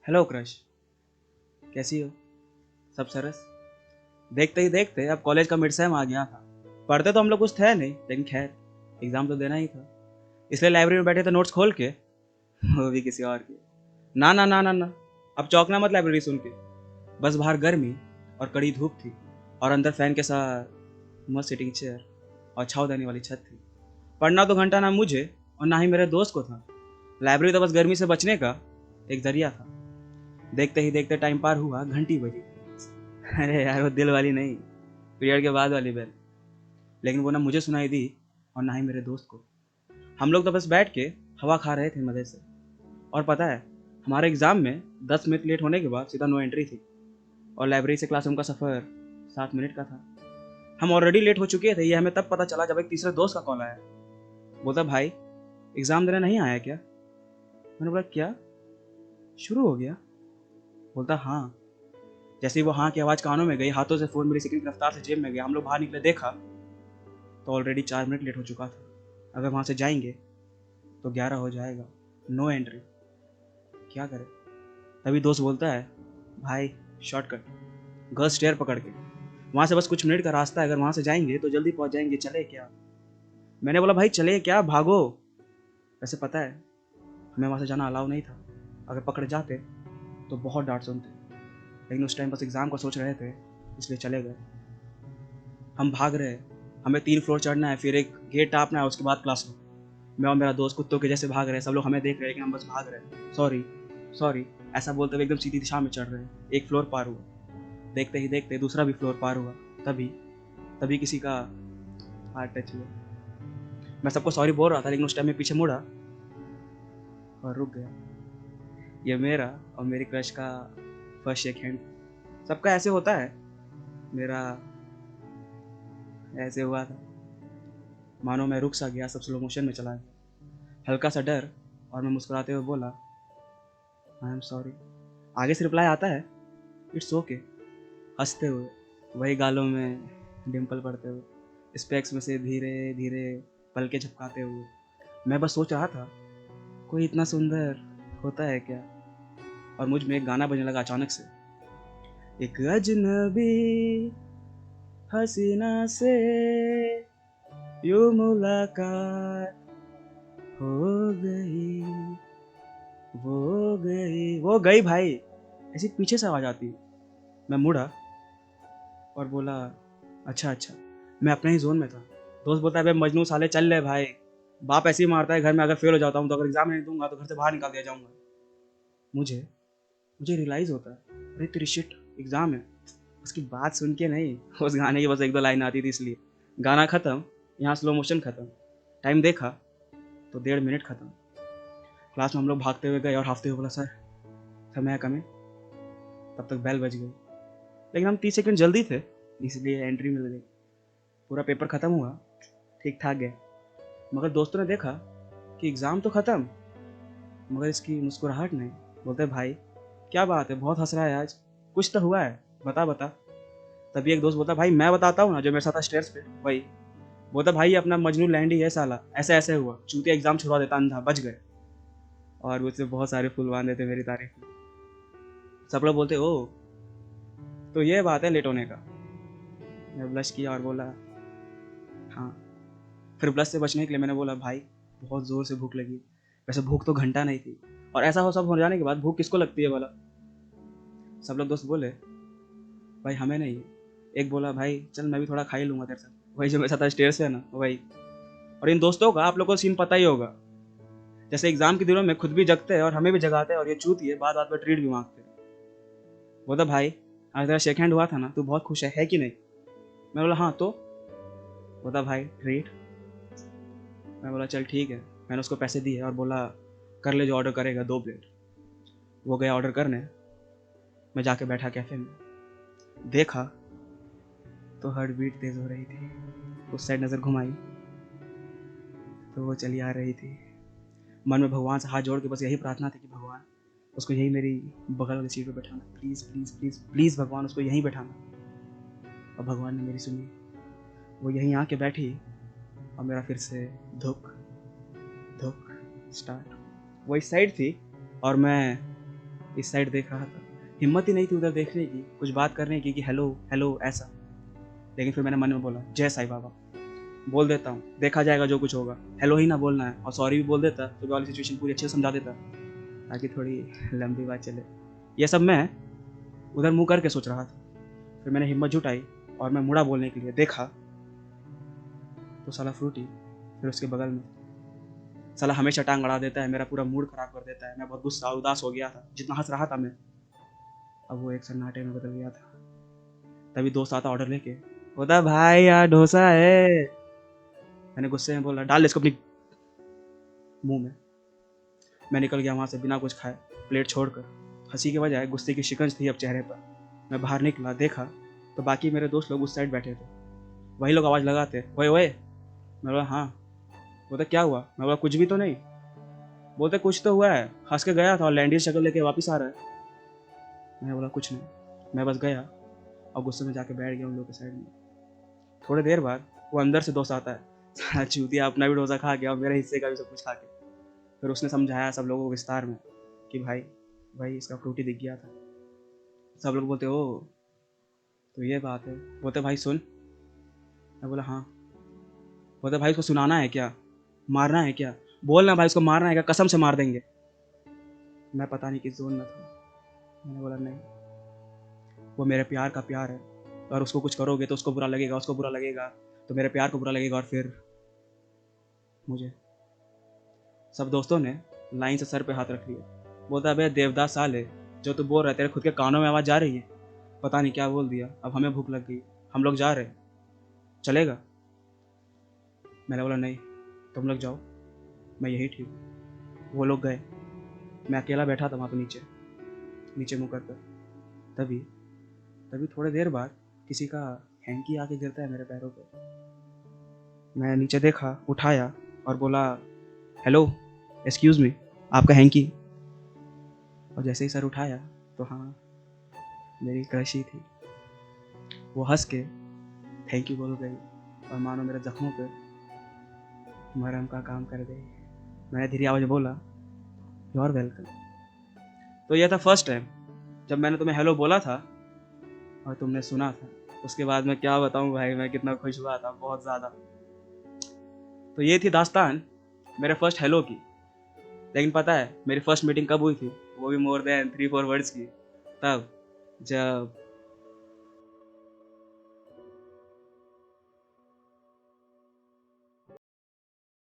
Hello crush, कैसी हो? सब सरस। देखते ही देखते अब कॉलेज का मिड सेम आ गया था। पढ़ते तो हम लोग कुछ थे नहीं, लेकिन खैर एग्जाम तो देना ही था। इसलिए लाइब्रेरी में बैठे थे नोट्स खोल के, वो भी किसी और के। ना ना ना ना ना, अब चौंकना मत लाइब्रेरी सुन के। बस बाहर गर्मी और कड़ी धूप थी, और अंदर फैन के साथ मस्त सिटिंग चेयर और छाँव देने वाली छत थी। पढ़ना तो घंटा ना मुझे और ना ही मेरे दोस्त को था। लाइब्रेरी तो बस गर्मी से बचने का एक जरिया था। देखते ही देखते टाइम पार हुआ, घंटी बजी। अरे यार, वो दिल वाली नहीं, पीरियड के बाद वाली बेल। लेकिन वो ना मुझे सुनाई दी और ना ही मेरे दोस्त को। हम लोग तो बस बैठ के हवा खा रहे थे मज़े से। और पता है, हमारे एग्ज़ाम में 10 मिनट लेट होने के बाद सीधा नो एंट्री थी, और लाइब्रेरी से क्लासरूम का सफ़र 7 मिनट का था। हम ऑलरेडी लेट हो चुके थे, ये हमें तब पता चला जब एक तीसरे दोस्त का कॉल आया। बोलता, भाई एग्ज़ाम देने नहीं आया क्या? मैंने बोला, क्या शुरू हो गया? बोलता, हाँ। जैसे ही वो हाँ की आवाज़ कानों में गई, हाथों से फ़ोन मेरी सेकंड की रफ्तार से जेब में गया, हम लोग बाहर निकले, देखा तो ऑलरेडी 4 मिनट लेट हो चुका था। अगर वहाँ से जाएंगे तो 11 हो जाएगा। No entry. क्या करें? तभी दोस्त बोलता है, भाई शॉर्टकट, गर्ल्स स्टेयर पकड़ के, वहाँ से बस कुछ मिनट का रास्ता है, अगर वहाँ से जाएंगे तो जल्दी पहुँच जाएंगे, चले क्या? मैंने बोला, भाई चले क्या, भागो। वैसे पता है, हमें वहाँ से जाना अलाउ नहीं था। अगर पकड़ जाते तो बहुत डांट सुनते, लेकिन उस टाइम बस एग्ज़ाम का सोच रहे थे, इसलिए चले गए। हम भाग रहे हैं, हमें 3 फ्लोर चढ़ना है, फिर एक गेट टापना है, उसके बाद क्लासरूम। मैं और मेरा दोस्त कुत्तों के जैसे भाग रहे हैं, सब लोग हमें देख रहे हैं, लेकिन हम बस भाग रहे हैं। सॉरी सॉरी, ऐसा बोलते हुए एकदम सीधी दिशा में चढ़ रहे हैं। एक फ्लोर पार हुआ, देखते ही देखते दूसरा भी फ्लोर पार हुआ। तभी तभी किसी का हार्ट टच हुआ। मैं सबको सॉरी बोल रहा था, लेकिन उस टाइम में पीछे मुड़ा और रुक गया। ये मेरा और मेरी क्रश का फर्स्ट शेक हैंड। सबका ऐसे होता है, मेरा ऐसे हुआ था। मानो मैं रुक सा गया, सब स्लो मोशन में चला गया। हल्का सा डर, और मैं मुस्कुराते हुए बोला, आई एम सॉरी। आगे से रिप्लाई आता है, इट्स ओके, हंसते हुए, वही गालों में डिम्पल पड़ते हुए, स्पेक्स में से धीरे धीरे पलके झपकाते हुए। मैं बस सोच रहा था, कोई इतना सुंदर होता है क्या? और मुझ में एक गाना बजने लगा अचानक से, एक अजनबी हसीना से यूं मुलाकात हो गई, वो गई भाई। ऐसी पीछे से आवाज आती। मैं मुड़ा और बोला, अच्छा अच्छा। मैं अपने ही जोन में था। दोस्त बोलता है, बे मजनू साले चल ले भाई, बाप ऐसे ही मारता है घर में, अगर फेल हो जाता हूँ तो, अगर एग्जाम नहीं दूंगा तो घर से बाहर निकाल दिया जाऊंगा। मुझे मुझे रियलाइज होता है, अरे तेरी शिट, एग्जाम है। उसकी बात सुन के नहीं, उस गाने की बस एक दो लाइन आती थी इसलिए। गाना खत्म, यहाँ स्लो मोशन खत्म। टाइम देखा तो 1.5 मिनट खत्म। क्लास में हम लोग भागते हुए गए और हाफते हुए बोला, सर सर मैं कम। तब तक बेल बज गई, लेकिन हम 30 सेकंड जल्दी थे, इसलिए एंट्री मिल गई। पूरा पेपर ख़त्म हुआ, ठीक ठाक गए। मगर दोस्तों ने देखा कि एग्ज़ाम तो ख़त्म, मगर इसकी मुस्कुराहट नहीं। बोलते, भाई क्या बात है, बहुत हंस रहा है आज, कुछ तो हुआ है, बता बता। तभी एक दोस्त बोलता, भाई मैं बताता हूँ ना, जो मेरे साथ था स्टेयर्स पे, वही। बोलता, भाई अपना मजनू लैंड ही है साला, ऐसे ऐसे हुआ, चूतिया एग्ज़ाम छुड़वा देता अंधा, बच गए। और मुझसे बहुत सारे फूल बांधे थे मेरी तारीफ में। सब लोग बोलते, ओ तो ये बात है लेट होने का। मैं ब्लश किया और बोला, हाँ। फिर ब्लश से बचने के लिए मैंने बोला, भाई बहुत ज़ोर से भूख लगी। वैसे भूख तो घंटा नहीं थी, और ऐसा हो सब हो जाने के बाद भूख किसको लगती है बोला? सब लोग दोस्त बोले, भाई हमें नहीं। एक बोला, भाई चल मैं भी थोड़ा खा ही लूँगा तेरे साथ, वही जो मेरे साथ स्टेयर से है ना, वही। और इन दोस्तों का आप लोगों को सीन पता ही होगा, जैसे एग्जाम के दिनों में खुद भी जगते हैं और हमें भी जगाते हैं, और ये चूतिए बात बात पर ट्रीट भी मांगते हैं। बोलता, भाई आज तेरा शेक हैंड हुआ था ना, तू बहुत खुश है कि नहीं? मैं बोला, हाँ तो। बोलता, भाई ट्रीट। मैं बोला, चल ठीक है। मैंने उसको पैसे दिए और बोला, कर ले जो ऑर्डर करेगा, 2 प्लेट। वो गया ऑर्डर करने। मैं जाके बैठा कैफे में, देखा तो हार्ट बीट तेज हो रही थी। उस साइड नज़र घुमाई तो वो चली आ रही थी। मन में भगवान से हाथ जोड़ के बस यही प्रार्थना थी कि भगवान उसको यही मेरी बगल वाली सीट पर बैठाना, प्लीज़ प्लीज़ प्लीज़ प्लीज़ भगवान उसको यहीं बैठाना। और भगवान ने मेरी सुनी, वो यहीं आके बैठी, और मेरा फिर से धुक धुक स्टार्ट। वो इस साइड थी और मैं इस साइड देख रहा था, हिम्मत ही नहीं थी उधर देखने की, कुछ बात करने की कि हेलो हेलो ऐसा। लेकिन फिर मैंने मन में बोला जय साईं बाबा, बोल देता हूँ, देखा जाएगा जो कुछ होगा, हेलो ही ना बोलना है, और सॉरी भी बोल देता तो वाली सिचुएशन पूरी अच्छे से समझा देता, ताकि थोड़ी लंबी बात चले। ये सब मैं उधर मुंह करके सोच रहा था। फिर मैंने हिम्मत जुटाई और मैं मुड़ा बोलने के लिए, देखा तो साला फ्रूटी फिर उसके बगल में। साला हमेशा टांग अड़ा देता है, मेरा पूरा मूड खराब कर देता है। मैं बहुत गुस्सा उदास हो गया था, जितना हंस रहा था मैं, अब वो एक सन्नाटे में बदल गया था। तभी दोस्त आता ऑर्डर लेके, बोलता भाई यार डोसा है। मैंने गुस्से में बोला डाल इसको अपनी मुंह में। मैं निकल गया वहाँ से बिना कुछ खाए, प्लेट छोड़कर। हंसी के बजाय गुस्से की शिकंज थी अब चेहरे पर। मैं बाहर निकला, देखा तो बाकी मेरे दोस्त लोग उस साइड बैठे थे। वही लोग आवाज़ लगाते, ओए ओए। मैं बोला हाँ। बोलते क्या हुआ? मैं बोला कुछ भी तो नहीं। बोलते कुछ तो हुआ है, हंस के गया था और लैंडी शक्ल लेके वापस आ रहा है। मैंने बोला कुछ नहीं। मैं बस गया और गुस्से में जाके बैठ गया उन लोगों के साइड में। थोड़ी देर बाद वो अंदर से दोस्त आता है, चूतिया अपना भी डोसा खा गया और मेरे हिस्से का भी सब कुछ खा के। फिर उसने समझाया सब लोगों को विस्तार में कि भाई भाई इसका फ्रूटी दिख गया था। सब लोग बोलते ओ तो ये बात है। बोलते भाई सुन। मैं बोला हाँ। बोलते भाई इसको सुनाना है क्या, मारना है क्या? बोलना भाई इसको मारना है क्या, कसम से मार देंगे। मैं पता नहीं किस जोन में था। मैंने बोला नहीं, वो मेरे प्यार का प्यार है, और उसको कुछ करोगे तो उसको बुरा लगेगा, उसको बुरा लगेगा तो मेरे प्यार को बुरा लगेगा, और फिर मुझे। सब दोस्तों ने लाइन से सर पे हाथ रख लिया। बोलता अबे देवदास साले, जो तू बोल रहा है तेरे खुद के कानों में आवाज़ जा रही है। पता नहीं क्या बोल दिया, अब हमें भूख लग गई, हम लोग जा रहे, चलेगा? मैंने बोला नहीं, तुम लोग जाओ, मैं यही ठीक हूँ। वो लोग गए, मैं अकेला बैठा था वहाँ पे नीचे नीचे मुँह कर। तभी तभी थोड़ी देर बाद किसी का हैंकी आके गिरता है मेरे पैरों पे। मैं नीचे देखा, उठाया और बोला हेलो एक्सक्यूज़ मी, आपका हैंकी। और जैसे ही सर उठाया तो हाँ, मेरी क्रश ही थी। वो हंस के थैंक यू बोल गई और मानो मेरे जख्मों पे मरहम का काम कर गई। मैंने धीरे आवाज़ में बोला यू आर वेलकम। तो यह था फर्स्ट टाइम जब मैंने तुम्हें हेलो बोला था और तुमने सुना था। उसके बाद मैं क्या बताऊं भाई, मैं कितना खुश हुआ था, बहुत ज़्यादा। तो ये थी दास्तान मेरे फर्स्ट हेलो की। लेकिन पता है मेरी फर्स्ट मीटिंग कब हुई थी? वो भी मोर देन 3-4 वर्ड्स की। तब जब